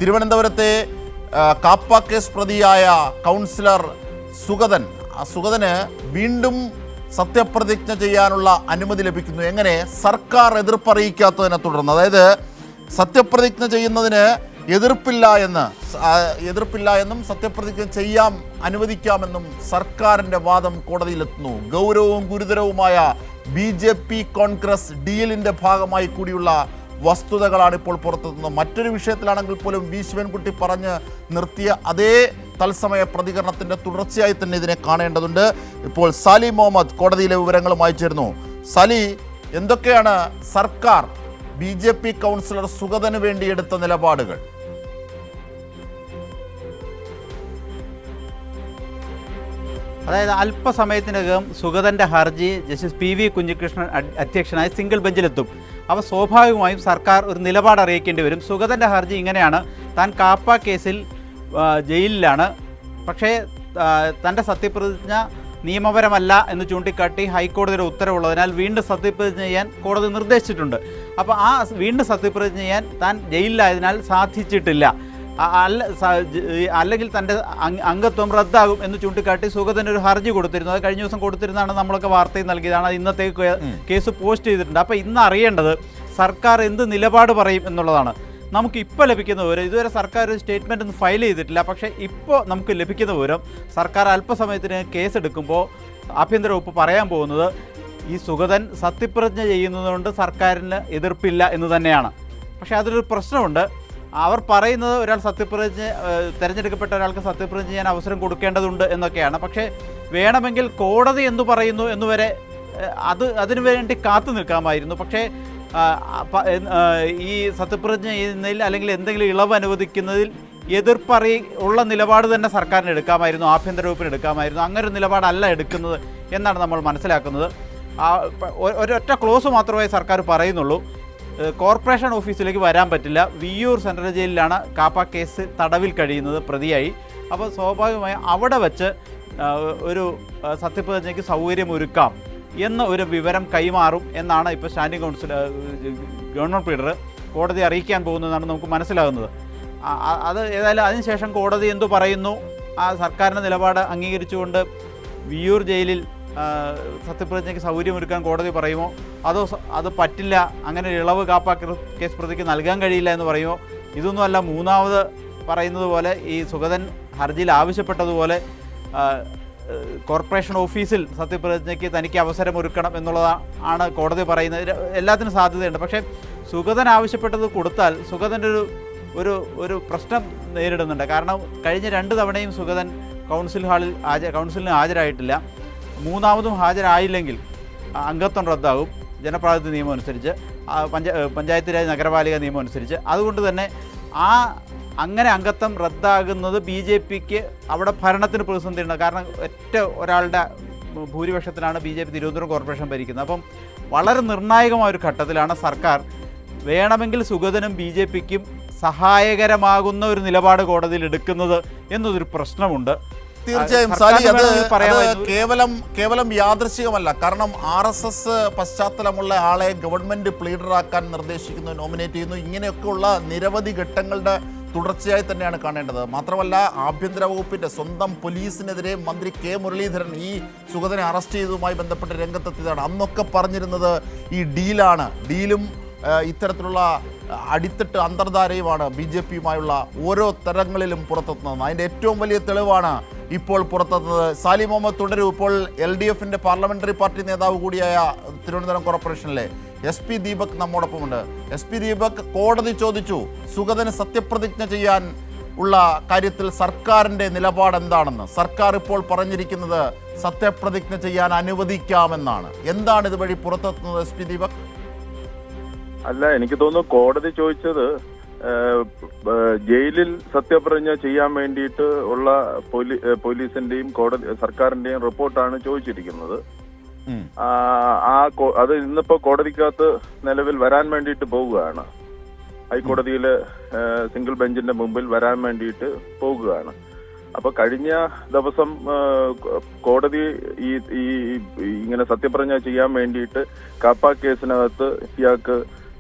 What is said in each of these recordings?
തിരുവനന്തപുരത്തെ കാപ്പ കേസ് പ്രതിയായ കൗൺസിലർ സുഗതന് വീണ്ടും സത്യപ്രതിജ്ഞ ചെയ്യാനുള്ള അനുമതി ലഭിക്കുന്നു. എങ്ങനെ? സർക്കാർ എതിർപ്പറിയിക്കാത്തതിനെ തുടർന്ന്. അതായത് സത്യപ്രതിജ്ഞ ചെയ്യുന്നതിന് എതിർപ്പില്ല എന്നും സത്യപ്രതിജ്ഞ ചെയ്യാം, അനുവദിക്കാമെന്നും സർക്കാരിൻ്റെ വാദം കോടതിയിലെത്തുന്നു. ഗൗരവവും ഗുരുതരവുമായ BJP കോൺഗ്രസ് ഡീലിൻ്റെ ഭാഗമായി കൂടിയുള്ള വസ്തുതകളാണ് ഇപ്പോൾ പുറത്തെത്തുന്നത്. മറ്റൊരു വിഷയത്തിലാണെങ്കിൽ പോലും വി ശിവൻകുട്ടി പറഞ്ഞ് നിർത്തിയ അതേ തത്സമയ പ്രതികരണത്തിൻ്റെ തുടർച്ചയായി തന്നെ ഇതിനെ കാണേണ്ടതുണ്ട്. ഇപ്പോൾ സാലി മുഹമ്മദ് കോടതിയിലെ വിവരങ്ങളുമായി ചേരുന്നു. സാലി, എന്തൊക്കെയാണ് സർക്കാർ BJP കൗൺസിലർ സുഗതന് വേണ്ടി എടുത്ത നിലപാടുകൾ? അതായത് അല്പസമയത്തിനകം സുഗതൻ്റെ ഹർജി ജസ്റ്റിസ് PV കുഞ്ഞികൃഷ്ണൻ അധ്യക്ഷനായ സിംഗിൾ ബെഞ്ചിലെത്തും. അപ്പോൾ സ്വാഭാവികമായും സർക്കാർ ഒരു നിലപാട് അറിയിക്കേണ്ടി വരും. സുഗതൻ്റെ ഹർജി ഇങ്ങനെയാണ്: താൻ കാപ്പ കേസിൽ ജയിലിലാണ്, പക്ഷേ തൻ്റെ സത്യപ്രതിജ്ഞ നിയമപരമല്ല എന്ന് ചൂണ്ടിക്കാട്ടി ഹൈക്കോടതിയുടെ ഉത്തരവുള്ളതിനാൽ വീണ്ടും സത്യപ്രതിജ്ഞ ചെയ്യാൻ കോടതി നിർദ്ദേശിച്ചിട്ടുണ്ട്. അപ്പോൾ ആ വീണ്ടും സത്യപ്രതിജ്ഞ ചെയ്യാൻ താൻ ജയിലിലായതിനാൽ സാധിച്ചിട്ടില്ല, അല്ലെങ്കിൽ തൻ്റെ അംഗത്വം റദ്ദാകും എന്ന് ചൂണ്ടിക്കാട്ടി സുഗതൻ ഒരു ഹർജി കൊടുത്തിരുന്നു. അത് കഴിഞ്ഞ ദിവസം കൊടുത്തിരുന്നതാണ്, നമ്മളൊക്കെ വാർത്തയിൽ നൽകിയതാണ്. ഇന്നത്തെ കേസ് പോസ്റ്റ് ചെയ്തിട്ടുണ്ട്. അപ്പോൾ ഇന്ന് അറിയേണ്ടത് സർക്കാർ എന്ത് നിലപാട് പറയും എന്നുള്ളതാണ്. നമുക്ക് ഇപ്പോൾ ലഭിക്കുന്ന വിവരം, ഇതുവരെ സർക്കാർ ഒരു സ്റ്റേറ്റ്മെൻ്റ് ഒന്നും ഫയൽ ചെയ്തിട്ടില്ല, പക്ഷേ ഇപ്പോൾ നമുക്ക് ലഭിക്കുന്ന വിവരം സർക്കാർ അല്പസമയത്തിന് കേസെടുക്കുമ്പോൾ ആഭ്യന്തര വകുപ്പ് പറയാൻ പോകുന്നത് ഈ സുഗതൻ സത്യപ്രതിജ്ഞ ചെയ്യുന്നതുകൊണ്ട് സർക്കാരിന് എതിർപ്പില്ല എന്ന് തന്നെയാണ്. പക്ഷേ അതിലൊരു പ്രശ്നമുണ്ട്. അവർ പറയുന്നത് ഒരാൾ തിരഞ്ഞെടുക്കപ്പെട്ട ഒരാൾക്ക് സത്യപ്രതിജ്ഞ ചെയ്യാൻ അവസരം കൊടുക്കേണ്ടതുണ്ട് എന്നൊക്കെയാണ്. പക്ഷേ വേണമെങ്കിൽ കോടതി എന്തു പറയുന്നു എന്നുവരെ അതിനു വേണ്ടി കാത്തു നിൽക്കാമായിരുന്നു. പക്ഷേ ഈ സത്യപ്രതിജ്ഞ ചെയ്യുന്നതിൽ അല്ലെങ്കിൽ എന്തെങ്കിലും ഇളവ് അനുവദിക്കുന്നതിൽ ഉള്ള നിലപാട് തന്നെ സർക്കാരിന് എടുക്കാമായിരുന്നു, ആഭ്യന്തര വകുപ്പിന് എടുക്കാമായിരുന്നു. അങ്ങനെ ഒരു നിലപാടല്ല എടുക്കുന്നത് എന്നാണ് നമ്മൾ മനസ്സിലാക്കുന്നത്. ഒരൊറ്റ ക്ലോസ് മാത്രമേ സർക്കാർ പറയുന്നുള്ളൂ: കോർപ്പറേഷൻ ഓഫീസിലേക്ക് വരാൻ പറ്റില്ല. വിയ്യൂർ സെൻട്രൽ ജയിലിലാണ് കാപ്പ കേസ് തടവിൽ കഴിയുന്നത് പ്രതിയായി. അപ്പോൾ സ്വാഭാവികമായും അവിടെ വച്ച് ഒരു സത്യപ്രതിജ്ഞയ്ക്ക് സൗകര്യമൊരുക്കാം എന്ന ഒരു വിവരം കൈമാറും എന്നാണ് ഇപ്പോൾ സ്റ്റാൻഡിംഗ് കൗൺസിൽ ഗവൺമെൻറ് ലീഡർ കോടതി അറിയിക്കാൻ പോകുന്നതെന്നാണ് നമുക്ക് മനസ്സിലാകുന്നത്. അത് ഏതായാലും അതിനുശേഷം കോടതി എന്തു പറയുന്നു, ആ സർക്കാരിൻ്റെ നിലപാട് അംഗീകരിച്ചുകൊണ്ട് വിയ്യൂർ ജയിലിൽ സത്യപ്രതിജ്ഞയ്ക്ക് സൗകര്യമൊരുക്കാൻ കോടതി പറയുമോ, അതോ അത് പറ്റില്ല, അങ്ങനെ ഇളവ് കാപ്പ കേസ് പ്രതിക്ക് നൽകാൻ കഴിയില്ല എന്ന് പറയുമോ? ഇതൊന്നുമല്ല, മൂന്നാമത് പറയുന്നത് പോലെ ഈ സുഗതൻ ഹർജിയിൽ ആവശ്യപ്പെട്ടതുപോലെ കോർപ്പറേഷൻ ഓഫീസിൽ സത്യപ്രതിജ്ഞയ്ക്ക് തനിക്ക് അവസരമൊരുക്കണം എന്നുള്ളതാണ് കോടതി പറയുന്നത്. എല്ലാത്തിനും സാധ്യതയുണ്ട്. പക്ഷേ സുഗതൻ ആവശ്യപ്പെട്ടത് കൊടുത്താൽ സുഗതൻ്റെ ഒരു പ്രശ്നം നേരിടുന്നുണ്ട്. കാരണം കഴിഞ്ഞ 2 തവണയും സുഗതൻ കൗൺസിലിന് ഹാജരായിട്ടില്ല. മൂന്നാമതും ഹാജരായില്ലെങ്കിൽ അംഗത്വം റദ്ദാകും ജനപ്രാതിനിധ്യ നിയമം അനുസരിച്ച്, പഞ്ചായത്ത് രാജ് നഗരപാലിക നിയമം അനുസരിച്ച്. അതുകൊണ്ട് തന്നെ അങ്ങനെ അംഗത്വം റദ്ദാകുന്നത് BJPക്ക് അവിടെ ഭരണത്തിന് പ്രതിസന്ധിയുണ്ട്. കാരണം ഒരാളുടെ ഭൂരിപക്ഷത്തിലാണ് BJP തിരുവനന്തപുരം കോർപ്പറേഷൻ ഭരിക്കുന്നത്. അപ്പം വളരെ നിർണായകമായൊരു ഘട്ടത്തിലാണ് സർക്കാർ വേണമെങ്കിൽ സുഗതനും BJPക്കും സഹായകരമാകുന്ന ഒരു നിലപാട് കോടതിയിൽ എടുക്കുന്നത് എന്നതൊരു പ്രശ്നമുണ്ട്. തീർച്ചയായും സാലി, അത് കേവലം യാദൃശ്ചികമല്ല. കാരണം RSS പശ്ചാത്തലമുള്ള ആളെ ഗവൺമെന്റ് പ്ലീഡറാക്കാൻ നിർദ്ദേശിക്കുന്നു, നോമിനേറ്റ് ചെയ്യുന്നു. ഇങ്ങനെയൊക്കെയുള്ള നിരവധി ഘട്ടങ്ങളുടെ തുടർച്ചയായി തന്നെയാണ് കാണേണ്ടത്. മാത്രമല്ല, ആഭ്യന്തര വകുപ്പിന്റെ സ്വന്തം പോലീസിനെതിരെ മന്ത്രി K മുരളീധരൻ ഈ സുഗതനെ അറസ്റ്റ് ചെയ്തതുമായി ബന്ധപ്പെട്ട് രംഗത്തെത്തിയതാണ്. അന്നൊക്കെ പറഞ്ഞിരുന്നത് ഈ ഡീലും ഇത്തരത്തിലുള്ള അടിത്തട്ട് അന്തർധാരയുമാണ് BJPയുമായുള്ള ഓരോ തരങ്ങളിലും പുറത്തെത്തുന്നത്. അതിൻ്റെ ഏറ്റവും വലിയ തെളിവാണ് ഇപ്പോൾ പുറത്തെത്തുന്നത്. സാലി മുഹമ്മദ് തുടരും. ഇപ്പോൾ LDFന്റെ പാർലമെന്ററി പാർട്ടി നേതാവ് കൂടിയായ തിരുവനന്തപുരം കോർപ്പറേഷനിലെ SP ദീപക് നമ്മോടൊപ്പമുണ്ട്. SP ദീപക്, കോടതി ചോദിച്ചു സുഗതന് സത്യപ്രതിജ്ഞ ചെയ്യാൻ ഉള്ള കാര്യത്തിൽ സർക്കാരിൻ്റെ നിലപാട് എന്താണെന്ന്. സർക്കാർ ഇപ്പോൾ പറഞ്ഞിരിക്കുന്നത് സത്യപ്രതിജ്ഞ ചെയ്യാൻ അനുവദിക്കാമെന്നാണ്. എന്താണ് ഇതുവഴി പുറത്തെത്തുന്നത് SP ദീപക്? അല്ല, എനിക്ക് തോന്നുന്നു കോടതി ചോദിച്ചത് ജയിലിൽ സത്യപ്രതിജ്ഞ ചെയ്യാൻ വേണ്ടിയിട്ട് ഉള്ള പോലീസിന്റെയും സർക്കാരിന്റെയും റിപ്പോർട്ടാണ് ചോദിച്ചിരിക്കുന്നത്. അത് ഇന്നിപ്പോ കോടതിക്കകത്ത് നിലവിൽ വരാൻ വേണ്ടിയിട്ട് പോവുകയാണ്. ഹൈക്കോടതിയിലെ സിംഗിൾ ബെഞ്ചിന്റെ മുമ്പിൽ വരാൻ വേണ്ടിയിട്ട് പോകുകയാണ്. അപ്പൊ കഴിഞ്ഞ ദിവസം കോടതി ഈ ഇങ്ങനെ സത്യപ്രതിജ്ഞ ചെയ്യാൻ വേണ്ടിയിട്ട് കാപ്പ കേസിനകത്ത് ഇയാൾക്ക്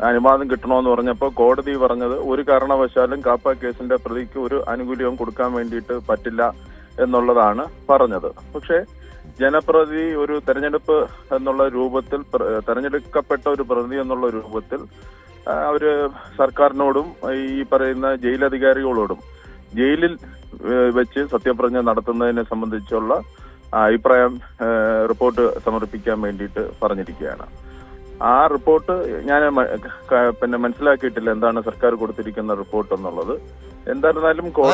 അനുവാദം കിട്ടണമെന്ന് പറഞ്ഞപ്പോൾ കോടതി പറഞ്ഞത് ഒരു കാരണവശാലും കാപ്പ കേസിന്റെ പ്രതിക്ക് ഒരു ആനുകൂല്യവും കൊടുക്കാൻ വേണ്ടിയിട്ട് പറ്റില്ല എന്നുള്ളതാണ് പറഞ്ഞത്. പക്ഷേ ജനപ്രതി ഒരു തെരഞ്ഞെടുപ്പ് എന്നുള്ള രൂപത്തിൽ, തെരഞ്ഞെടുക്കപ്പെട്ട ഒരു പ്രതി എന്നുള്ള രൂപത്തിൽ അവര് സർക്കാരിനോടും ഈ പറയുന്ന ജയിലധികാരികളോടും ജയിലിൽ വെച്ച് സത്യപ്രതിജ്ഞ നടത്തുന്നതിനെ സംബന്ധിച്ചുള്ള അഭിപ്രായം റിപ്പോർട്ട് സമർപ്പിക്കാൻ വേണ്ടിയിട്ട് പറഞ്ഞിരിക്കുകയാണ്. ആ റിപ്പോർട്ട് ഞാൻ മനസ്സിലാക്കിയിട്ടില്ല എന്താണ് സർക്കാർ കൊടുത്തിരിക്കുന്ന റിപ്പോർട്ട് എന്നുള്ളത്. എന്തായിരുന്നാലും ഇപ്പോൾ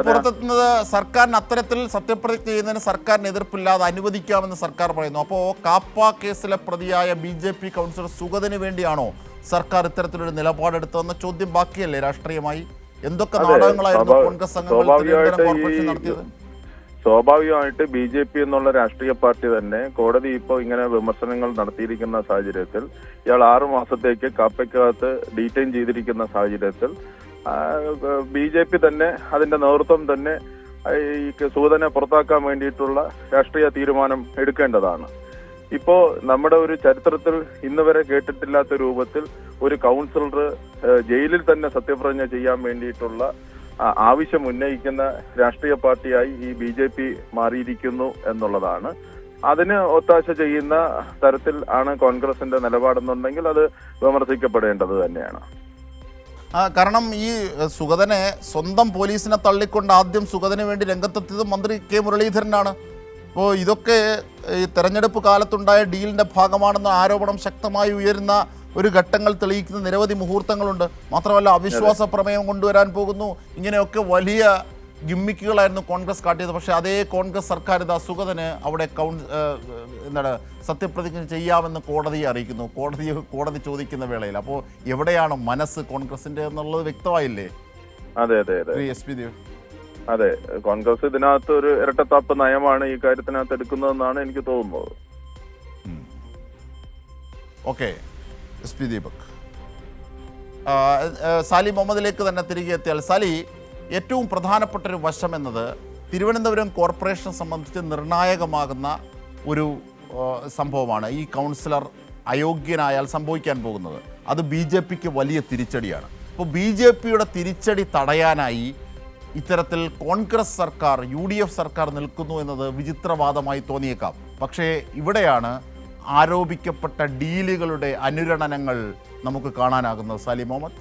പുറത്തെത്തുന്നത് സർക്കാരിന് അത്തരത്തിൽ സത്യപ്രതിജ്ഞ ചെയ്യുന്നതിന് സർക്കാരിന് എതിർപ്പില്ലാതെ അനുവദിക്കാമെന്ന് സർക്കാർ പറയുന്നു. അപ്പോൾ കാപ്പ കേസിലെ പ്രതിയായ BJP കൗൺസിലർ സുഗതന് വേണ്ടിയാണോ സർക്കാർ ഇത്തരത്തിലൊരു നിലപാടെടുത്തതെന്ന ചോദ്യം ബാക്കിയല്ലേ രാഷ്ട്രീയമായി? എന്തൊക്കെ നാടകങ്ങളായിരുന്നു കോൺഗ്രസ് അംഗങ്ങൾ കോർപ്പറേഷൻ നടത്തിയത്? സ്വാഭാവികമായിട്ട് BJP എന്നുള്ള രാഷ്ട്രീയ പാർട്ടി തന്നെ കോടതി ഇപ്പോൾ ഇങ്ങനെ വിമർശനങ്ങൾ നടത്തിയിരിക്കുന്ന സാഹചര്യത്തിൽ, ഇയാൾ 6 മാസത്തേക്ക് കാപ്പയ്ക്കകത്ത് ഡീറ്റെയിൻ ചെയ്തിരിക്കുന്ന സാഹചര്യത്തിൽ BJP തന്നെ അതിന്റെ നേതൃത്വം തന്നെ ഈ സുഗതനെ പുറത്താക്കാൻ വേണ്ടിയിട്ടുള്ള രാഷ്ട്രീയ തീരുമാനം എടുക്കേണ്ടതാണ്. ഇപ്പോ നമ്മുടെ ഒരു ചരിത്രത്തിൽ ഇന്ന് വരെ കേട്ടിട്ടില്ലാത്ത രൂപത്തിൽ ഒരു കൗൺസിലർ ജയിലിൽ തന്നെ സത്യപ്രതിജ്ഞ ചെയ്യാൻ വേണ്ടിയിട്ടുള്ള ആവശ്യം ഉന്നയിക്കുന്ന രാഷ്ട്രീയ പാർട്ടിയായി ഈ BJP മാറിയിരിക്കുന്നു എന്നുള്ളതാണ്. അതിന് ഒത്താശ ചെയ്യുന്ന തരത്തിൽ ആണ് കോൺഗ്രസിന്റെ നിലപാടെന്നുണ്ടെങ്കിൽ അത് വിമർശിക്കപ്പെടേണ്ടത് തന്നെയാണ്. കാരണം ഈ സുഗതനെ സ്വന്തം പോലീസിനെ തള്ളിക്കൊണ്ട് ആദ്യം സുഗതന് വേണ്ടി രംഗത്തെത്തിയത് മന്ത്രി കെ മുരളീധരനാണ്. അപ്പോൾ ഇതൊക്കെ ഈ തെരഞ്ഞെടുപ്പ് കാലത്തുണ്ടായ ഡീലിൻ്റെ ഭാഗമാണെന്ന ആരോപണം ശക്തമായി ഉയരുന്ന ഒരു ഘട്ടങ്ങൾ തെളിയിക്കുന്ന നിരവധി മുഹൂർത്തങ്ങളുണ്ട്. മാത്രമല്ല അവിശ്വാസ പ്രമേയം കൊണ്ടുവരാൻ പോകുന്നു. ഇങ്ങനെയൊക്കെ വലിയ ഗിമ്മിക്കുകളായിരുന്നു കോൺഗ്രസ് കാട്ടിയത്. പക്ഷേ അതേ കോൺഗ്രസ് സർക്കാർ ഇതാ സുഗതന് അവിടെ സത്യപ്രതിജ്ഞ ചെയ്യാമെന്ന് കോടതിയെ അറിയിക്കുന്നു. കോടതി ചോദിക്കുന്ന വേളയിൽ അപ്പോൾ എവിടെയാണ് മനസ്സ് കോൺഗ്രസിന്റെ എന്നുള്ളത് വ്യക്തമായില്ലേ? അതെ അതെ അതെ SP ദേവ്, അതെ, കോൺഗ്രസ് ഇതിനകത്ത് ഒരു ഇരട്ടത്താപ്പ് നയമാണ് ഈ കാര്യത്തിനകത്ത് എടുക്കുന്നതെന്നാണ് എനിക്ക് തോന്നുന്നത്. Okay, SP Deepak. സാലി മുഹമ്മദിലേക്ക് തന്നെ തിരികെ എത്തിയാൽ, സാലി, ഏറ്റവും പ്രധാനപ്പെട്ടൊരു വശം എന്നത് തിരുവനന്തപുരം കോർപ്പറേഷനെ സംബന്ധിച്ച് നിർണായകമാകുന്ന ഒരു സംഭവമാണ്. ഈ കൗൺസിലർ അയോഗ്യനായാൽ സംഭവിക്കാൻ പോകുന്നത് അത് BJPക്ക് വലിയ തിരിച്ചടിയാണ്. അപ്പോൾ BJPയുടെ തിരിച്ചടി തടയാനായി ഇത്തരത്തിൽ കോൺഗ്രസ് സർക്കാർ, UDF സർക്കാർ നിൽക്കുന്നു എന്നത് വിചിത്രവാദമായി തോന്നിയേക്കാം. പക്ഷേ ഇവിടെയാണ് ആരോപിക്കപ്പെട്ട ഡീലുകളുടെ അനുരണനങ്ങൾ നമുക്ക് കാണാനാകുന്നത്. സാലി മുഹമ്മദ്.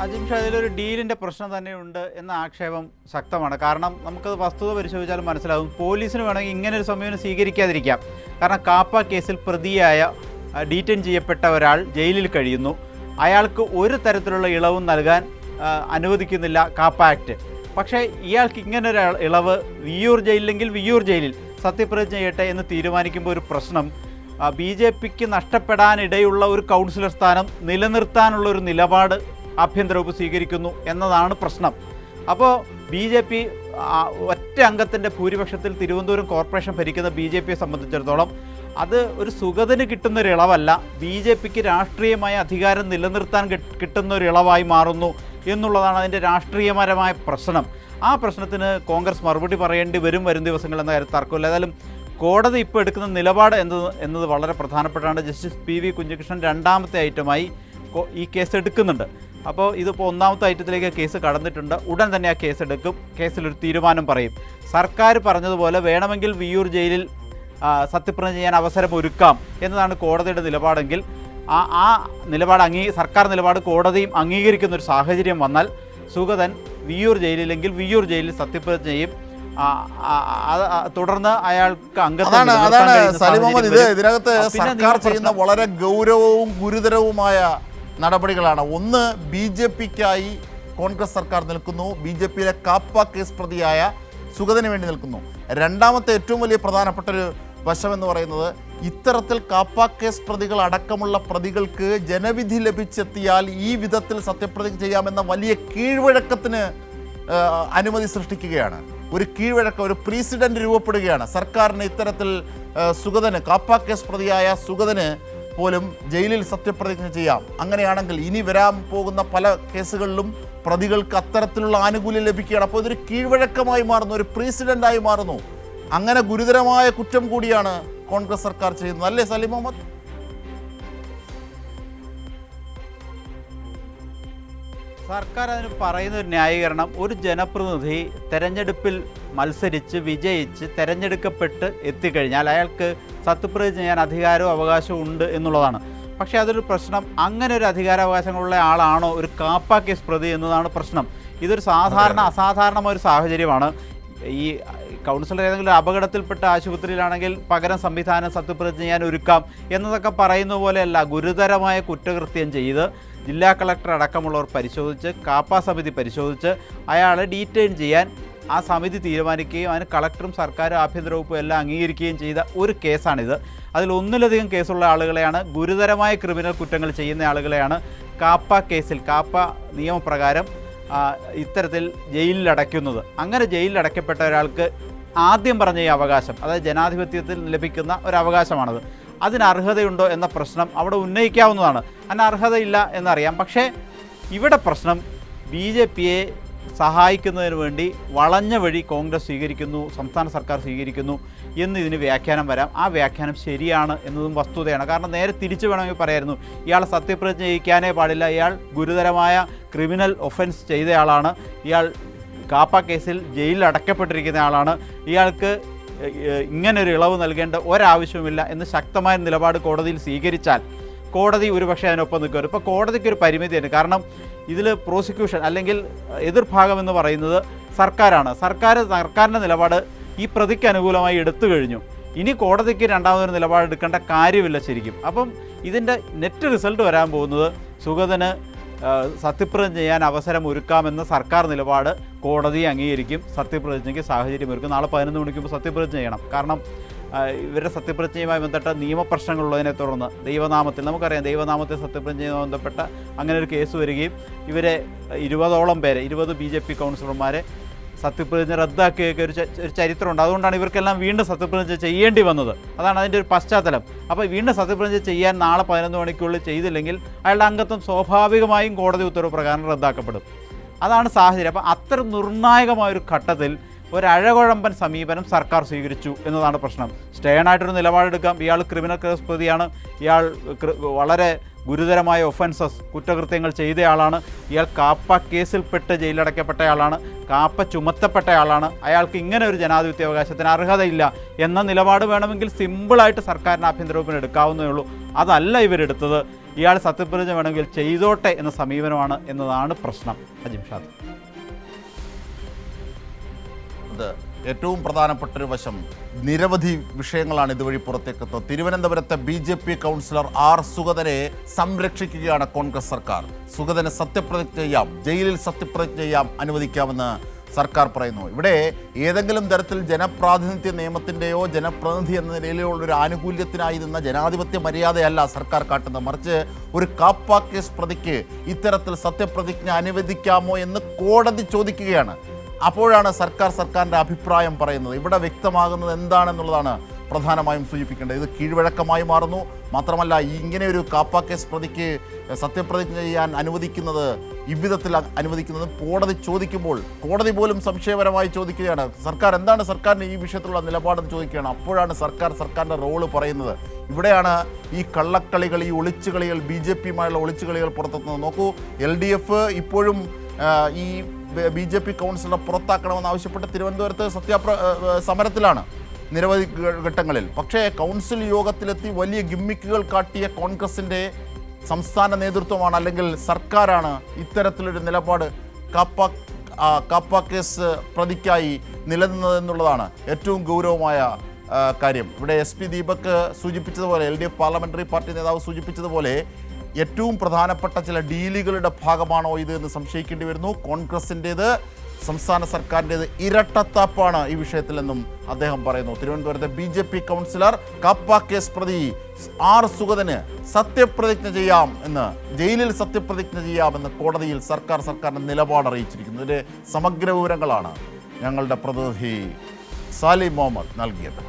അജിംഷ, അതിലൊരു ഡീലിൻ്റെ പ്രശ്നം തന്നെയുണ്ട് എന്ന ആക്ഷേപം ശക്തമാണ്. കാരണം നമുക്കത് വസ്തുത പരിശോധിച്ചാൽ മനസ്സിലാകും. പോലീസിന് വേണമെങ്കിൽ ഇങ്ങനൊരു സമീപനം സ്വീകരിക്കാതിരിക്കാം. കാരണം കാപ്പ കേസിൽ പ്രതിയായ ഡീറ്റെയിൻ ചെയ്യപ്പെട്ട ഒരാൾ ജയിലിൽ കഴിയുന്നു. അയാൾക്ക് ഒരു തരത്തിലുള്ള ഇളവും നൽകാൻ അനുവദിക്കുന്നില്ല കാപ്പ ആക്ട്. പക്ഷേ ഇയാൾക്ക് ഇങ്ങനൊരു ഇളവ് വിയ്യൂർ ജയിലിലെങ്കിൽ വിയ്യൂർ ജയിലിൽ സത്യപ്രതിജ്ഞ ചെയ്യട്ടെ എന്ന് തീരുമാനിക്കുമ്പോൾ ഒരു പ്രശ്നം, BJPക്ക് നഷ്ടപ്പെടാനിടയുള്ള ഒരു കൗൺസിലർ സ്ഥാനം നിലനിർത്താനുള്ള ഒരു നിലപാട് ആഭ്യന്തര വകുപ്പ് സ്വീകരിക്കുന്നു എന്നതാണ് പ്രശ്നം. അപ്പോൾ BJP ഒറ്റ അംഗത്തിൻ്റെ ഭൂരിപക്ഷത്തിൽ തിരുവനന്തപുരം കോർപ്പറേഷൻ ഭരിക്കുന്ന BJPയെ സംബന്ധിച്ചിടത്തോളം അത് ഒരു സുഗതന് കിട്ടുന്നൊരു ഇളവല്ല, BJPക്ക് രാഷ്ട്രീയമായ അധികാരം നിലനിർത്താൻ കിട്ടുന്നൊരു ഇളവായി മാറുന്നു എന്നുള്ളതാണ് അതിൻ്റെ രാഷ്ട്രീയപരമായ പ്രശ്നം. ആ പ്രശ്നത്തിന് കോൺഗ്രസ് മറുപടി പറയേണ്ടി വരും ദിവസങ്ങൾ എന്ന കാര്യത്തിൽ തർക്കമില്ല. ഏതായാലും കോടതി ഇപ്പോൾ എടുക്കുന്ന നിലപാട് എന്നത് വളരെ പ്രധാനപ്പെട്ടാണ്. ജസ്റ്റിസ് PV കുഞ്ഞികൃഷ്ണൻ രണ്ടാമത്തെ ഐറ്റമായി ഈ കേസ് എടുക്കുന്നുണ്ട്. അപ്പോൾ ഇതിപ്പോൾ ഒന്നാമത്തെ ഐറ്റത്തിലേക്ക് കേസ് കടന്നിട്ടുണ്ട്. ഉടൻ തന്നെ ആ കേസ് എടുക്കും. കേസിലൊരു തീരുമാനം പറയും. സർക്കാർ പറഞ്ഞതുപോലെ വേണമെങ്കിൽ വിയ്യൂർ ജയിലിൽ സത്യപ്രതിജ്ഞ ചെയ്യാൻ അവസരം ഒരുക്കാം എന്നതാണ് കോടതിയുടെ നിലപാടെങ്കിൽ ആ നിലപാട് സർക്കാർ നിലപാട് കോടതിയും അംഗീകരിക്കുന്ന ഒരു സാഹചര്യം വന്നാൽ സുഗതൻ വിയ്യൂർ ജയിലില്ലെങ്കിൽ വിയ്യൂർ ജയിലിൽ സത്യപ്രതിജ്ഞ ചെയ്യും. തുടർന്ന് അയാൾക്ക് ഇതിനകത്ത് സർക്കാർ ചെയ്യുന്ന വളരെ ഗൗരവവും ഗുരുതരവുമായ നടപടികളാണ്. ഒന്ന്, BJPക്കായി കോൺഗ്രസ് സർക്കാർ നിൽക്കുന്നു, BJPയിലെ കാപ്പ കേസ് പ്രതിയായ സുഗതന് വേണ്ടി നിൽക്കുന്നു. രണ്ടാമത്തെ ഏറ്റവും വലിയ പ്രധാനപ്പെട്ടൊരു വശമെന്ന് പറയുന്നത് ഇത്തരത്തിൽ കാപ്പ കേസ് പ്രതികൾ അടക്കമുള്ള പ്രതികൾക്ക് ജനവിധി ലഭിച്ചെത്തിയാൽ ഈ വിധത്തിൽ സത്യപ്രതിജ്ഞ ചെയ്യാമെന്ന വലിയ കീഴ്വഴക്കത്തിന് അനുമതി സൃഷ്ടിക്കുകയാണ്. ഒരു കീഴ്വഴക്കം, ഒരു പ്രീസിഡന്റ് രൂപപ്പെടുകയാണ്. സർക്കാരിന് ഇത്തരത്തിൽ സുഗതന്, കാപ്പ കേസ് പ്രതിയായ സുഗതന് പോലും ജയിലിൽ സത്യപ്രതിജ്ഞ ചെയ്യാം. അങ്ങനെയാണെങ്കിൽ ഇനി വരാൻ പോകുന്ന പല കേസുകളിലും പ്രതികൾക്ക് അത്തരത്തിലുള്ള ആനുകൂല്യം ലഭിക്കുകയാണ്. അപ്പോൾ ഇതൊരു കീഴ്വഴക്കമായി മാറുന്നു, ഒരു പ്രീസിഡൻ്റായി മാറുന്നു. അങ്ങനെ ഗുരുതരമായ കുറ്റം കൂടിയാണ് കോൺഗ്രസ് സർക്കാർ ചെയ്യുന്നത്, അല്ലേ സലീം മുഹമ്മദ്? സർക്കാർ അതിന് പറയുന്ന ഒരു ന്യായീകരണം, ഒരു ജനപ്രതിനിധി തെരഞ്ഞെടുപ്പിൽ മത്സരിച്ച് വിജയിച്ച് തെരഞ്ഞെടുക്കപ്പെട്ട് എത്തിക്കഴിഞ്ഞാൽ അയാൾക്ക് സത്യപ്രതിജ്ഞ ചെയ്യാൻ അധികാരവും അവകാശവും ഉണ്ട് എന്നുള്ളതാണ്. പക്ഷേ അതൊരു പ്രശ്നം. അങ്ങനെ ഒരു അധികാരാവകാശങ്ങളുള്ള ആളാണോ ഒരു കാപ്പ കേസ് പ്രതി എന്നതാണ് പ്രശ്നം. ഇതൊരു അസാധാരണമായ ഒരു സാഹചര്യമാണ്. ഈ കൗൺസിലർ ഏതെങ്കിലും അപകടത്തിൽപ്പെട്ട ആശുപത്രിയിലാണെങ്കിൽ പകരം സംവിധാനം സത്യപ്രതിജ്ഞ ചെയ്യാൻ ഒരുക്കാം എന്നതൊക്കെ പറയുന്ന പോലെയല്ല. ഗുരുതരമായ കുറ്റകൃത്യം ചെയ്ത് ജില്ലാ കളക്ടർ അടക്കമുള്ളവർ പരിശോധിച്ച്, കാപ്പ സമിതി പരിശോധിച്ച് അയാളെ ഡീറ്റെയിൻ ചെയ്യാൻ ആ സമിതി തീരുമാനിക്കുകയും അതിന് കളക്ടറും സർക്കാരും ആഭ്യന്തര വകുപ്പും എല്ലാം അംഗീകരിക്കുകയും ചെയ്ത ഒരു കേസാണിത്. അതിൽ ഒന്നിലധികം കേസുള്ള ആളുകളെയാണ്, ഗുരുതരമായ ക്രിമിനൽ കുറ്റങ്ങൾ ചെയ്യുന്ന ആളുകളെയാണ് കാപ്പ കേസിൽ, കാപ്പ നിയമപ്രകാരം ഇത്തരത്തിൽ ജയിലിലടയ്ക്കുന്നത്. അങ്ങനെ ജയിലിലടയ്ക്കപ്പെട്ട ഒരാൾക്ക് ആദ്യം പറഞ്ഞ ഈ അവകാശം, അതായത് ജനാധിപത്യത്തിൽ ലഭിക്കുന്ന ഒരു അവകാശമാണത്, അതിന് അർഹതയുണ്ടോ എന്ന പ്രശ്നം അവിടെ ഉന്നയിക്കാവുന്നതാണ്. അതിന് അർഹതയില്ല എന്നറിയാം. പക്ഷേ ഇവിടെ പ്രശ്നം BJPയെ സഹായിക്കുന്നതിന് വേണ്ടി വളഞ്ഞ വഴി കോൺഗ്രസ് സ്വീകരിക്കുന്നു, സംസ്ഥാന സർക്കാർ സ്വീകരിക്കുന്നു എന്നിതിന് വ്യാഖ്യാനം വരാം. ആ വ്യാഖ്യാനം ശരിയാണ് എന്നതും വസ്തുതയാണ്. കാരണം നേരെ തിരിച്ചു വേണമെങ്കിൽ പറയായിരുന്നു, ഇയാൾ സത്യപ്രതിജ്ഞ ചെയ്യിക്കാനേ പാടില്ല, ഇയാൾ ഗുരുതരമായ ക്രിമിനൽ ഒഫൻസ് ചെയ്തയാളാണ്, ഇയാൾ കാപ്പ കേസിൽ ജയിലിൽ അടയ്ക്കപ്പെട്ടിരിക്കുന്ന ആളാണ്, ഇയാൾക്ക് ഇങ്ങനൊരു ഇളവ് നൽകേണ്ട ഒരാവശ്യവുമില്ല എന്ന് ശക്തമായ നിലപാട് കോടതിയിൽ സ്വീകരിച്ചാൽ കോടതി ഒരുപക്ഷെ അതിനൊപ്പം നിൽക്കും. ഇപ്പോൾ കോടതിക്കൊരു പരിമിതിയുണ്ട്. കാരണം ഇതിൽ പ്രോസിക്യൂഷൻ അല്ലെങ്കിൽ എതിർഭാഗം എന്ന് പറയുന്നത് സർക്കാരാണ്. സർക്കാരിൻ്റെ നിലപാട് ഈ പ്രതിക്ക് അനുകൂലമായി എടുത്തു കഴിഞ്ഞു. ഇനി കോടതിക്ക് രണ്ടാമതൊരു നിലപാടെടുക്കേണ്ട കാര്യമില്ല ശരിക്കും. അപ്പം ഇതിൻ്റെ നെറ്റ് റിസൾട്ട് വരാൻ പോകുന്നത് സുഗതന് സത്യപ്രതിജ്ഞ ചെയ്യാൻ അവസരം ഒരുക്കാമെന്ന സർക്കാർ നിലപാട് കോടതി അംഗീകരിക്കും. സത്യപ്രതിജ്ഞയ്ക്ക് സാഹചര്യം ഒരുക്കും. നാളെ 11 മണിക്ക് മുമ്പ് സത്യപ്രതിജ്ഞ ചെയ്യണം. കാരണം ഇവരുടെ സത്യപ്രതിജ്ഞയുമായി ബന്ധപ്പെട്ട നിയമപ്രശ്നങ്ങളുള്ളതിനെ തുടർന്ന് ദൈവനാമത്തിൽ, നമുക്കറിയാം ദൈവനാമത്തിൽ സത്യപ്രതിജ്ഞയുമായി ബന്ധപ്പെട്ട അങ്ങനെ ഒരു കേസ് വരികയും ഇവരെ 20ഓളം പേരെ, 20 BJP കൗൺസിലർമാരെ സത്യപ്രതിജ്ഞ റദ്ദാക്കിയൊക്കെ ഒരു ചരിത്രമുണ്ട്. അതുകൊണ്ടാണ് ഇവർക്കെല്ലാം വീണ്ടും സത്യപ്രതിജ്ഞ ചെയ്യേണ്ടി വന്നത്. അതാണ് അതിൻ്റെ ഒരു പശ്ചാത്തലം. അപ്പോൾ വീണ്ടും സത്യപ്രതിജ്ഞ ചെയ്യാൻ നാളെ 11 മണിക്കുള്ളിൽ ചെയ്തില്ലെങ്കിൽ അയാളുടെ അംഗത്വം സ്വാഭാവികമായും കോടതി ഉത്തരവ് പ്രകാരം റദ്ദാക്കപ്പെടും. അതാണ് സാഹചര്യം. അപ്പോൾ അത്ര നിർണായകമായൊരു ഘട്ടത്തിൽ ഒരഴകുഴമ്പൻ സമീപനം സർക്കാർ സ്വീകരിച്ചു എന്നതാണ് പ്രശ്നം. സ്റ്റേണായിട്ടൊരു നിലപാടെടുക്കാം. ഇയാൾ ക്രിമിനൽ കേസ് പ്രതിയാണ്, ഇയാൾ വളരെ ഗുരുതരമായ ഒഫൻസസ്, കുറ്റകൃത്യങ്ങൾ ചെയ്തയാളാണ്, ഇയാൾ കാപ്പ കേസിൽപ്പെട്ട് ജയിലടയ്ക്കപ്പെട്ടയാളാണ്, കാപ്പ ചുമത്തപ്പെട്ടയാളാണ്, അയാൾക്ക് ഇങ്ങനെ ഒരു ജനാധിപത്യാവകാശത്തിന് അർഹതയില്ല എന്ന നിലപാട് വേണമെങ്കിൽ സിമ്പിളായിട്ട് സർക്കാരിന് ആഭ്യന്തര വകുപ്പിന് എടുക്കാവുന്നതേ ഉള്ളൂ. അതല്ല ഇവരെടുത്തത്. ഇയാൾ സത്യപ്രതിജ്ഞ വേണമെങ്കിൽ ചെയ്തോട്ടെ എന്ന സമീപനമാണ് എന്നതാണ് പ്രശ്നം. അജിംഷാദ്, ഏറ്റവും പ്രധാനപ്പെട്ടൊരു വശം, നിരവധി വിഷയങ്ങളാണ് ഇതുവഴി പുറത്തേക്കെത്തുന്നത്. തിരുവനന്തപുരത്തെ BJP കൗൺസിലർ R. സുഗതനെ സംരക്ഷിക്കുകയാണ് കോൺഗ്രസ് സർക്കാർ. സുഗതനെ സത്യപ്രതിജ്ഞ ചെയ്യാം, ജയിലിൽ സത്യപ്രതിജ്ഞ ചെയ്യാം, അനുവദിക്കാമെന്ന് സർക്കാർ പറയുന്നു. ഇവിടെ ഏതെങ്കിലും തരത്തിൽ ജനപ്രാതിനിധ്യ നിയമത്തിൻ്റെയോ ജനപ്രതിനിധി എന്ന നിലയിലുള്ളൊരു ആനുകൂല്യത്തിനായി നിന്ന ജനാധിപത്യ മര്യാദയല്ല സർക്കാർ കാട്ടുന്നത്. മറിച്ച് ഒരു കാപ്പ കേസ് പ്രതിക്ക് ഇത്തരത്തിൽ സത്യപ്രതിജ്ഞ അനുവദിക്കാമോ എന്ന് കോടതി ചോദിക്കുകയാണ്. അപ്പോഴാണ് സർക്കാരിൻ്റെ അഭിപ്രായം പറയുന്നത്. ഇവിടെ വ്യക്തമാകുന്നത് എന്താണെന്നുള്ളതാണ് പ്രധാനമായും സൂചിപ്പിക്കേണ്ടത്. ഇത് കീഴ്വഴക്കമായി മാറുന്നു. മാത്രമല്ല, ഇങ്ങനെ ഒരു കാപ്പ കേസ് പ്രതിക്ക് സത്യപ്രതിജ്ഞ ചെയ്യാൻ അനുവദിക്കുന്നത്, ഇவ்விധത്തിൽ അനുവദിക്കുന്നത് കോടതി ചോദിക്കുമ്പോൾ കോടതി പോലും സംശയപരമായി ചോദിക്കുകയാണ്, സർക്കാർ എന്താണ് സർക്കാരിന് ഈ വിഷയത്തിലുള്ള നിലപാടെന്ന് ചോദിക്കുകയാണ്. അപ്പോഴാണ് സർക്കാരിൻ്റെ റോള് പറയുന്നത്. ഇവിടെയാണ് ഈ കള്ളക്കളികൾ, ഈ ഒളിച്ചുകളികൾ, BJPയുമായുള്ള ഒളിച്ചുകളികൾ പുറത്തെത്തുന്നത്. നോക്കൂ, LDF ഇപ്പോഴും ഈ BJP കൗൺസിലറെ പുറത്താക്കണമെന്ന് ആവശ്യപ്പെട്ട് തിരുവനന്തപുരത്ത് സമരത്തിലാണ് നിരവധി ഘട്ടങ്ങളിൽ. പക്ഷേ കൗൺസിൽ യോഗത്തിലെത്തി വലിയ ഗിമ്മിക്കുകൾ കാട്ടിയ കോൺഗ്രസിൻ്റെ സംസ്ഥാന നേതൃത്വമാണ്, അല്ലെങ്കിൽ സർക്കാരാണ് ഇത്തരത്തിലൊരു നിലപാട് കാപ്പ കേസ് പ്രതിക്കായി നിലനിന്നതെന്നുള്ളതാണ് ഏറ്റവും ഗൗരവമായ കാര്യം. ഇവിടെ SP ദീപക് സൂചിപ്പിച്ചതുപോലെ, LDF പാർലമെൻ്ററി പാർട്ടി നേതാവ് സൂചിപ്പിച്ചതുപോലെ, ഏറ്റവും പ്രധാനപ്പെട്ട ചില ഡീലുകളുടെ ഭാഗമാണോ ഇത് എന്ന് സംശയിക്കേണ്ടി വരുന്നു. കോൺഗ്രസിൻ്റേത്, സംസ്ഥാന സർക്കാരിൻ്റേത് ഇരട്ടത്താപ്പാണ് ഈ വിഷയത്തിലെന്നും അദ്ദേഹം പറയുന്നു. തിരുവനന്തപുരത്തെ BJP കൗൺസിലർ കാപ്പ കേസ് പ്രതി R. സുഗതന് സത്യപ്രതിജ്ഞ ചെയ്യാം എന്ന്, ജയിലിൽ സത്യപ്രതിജ്ഞ ചെയ്യാമെന്ന് കോടതിയിൽ സർക്കാരിൻ്റെ നിലപാട് അറിയിച്ചിരിക്കുന്നു. ഇതിൻ്റെ സമഗ്ര വിവരങ്ങളാണ് ഞങ്ങളുടെ പ്രതിനിധി സാലിം മുഹമ്മദ് നൽകിയത്.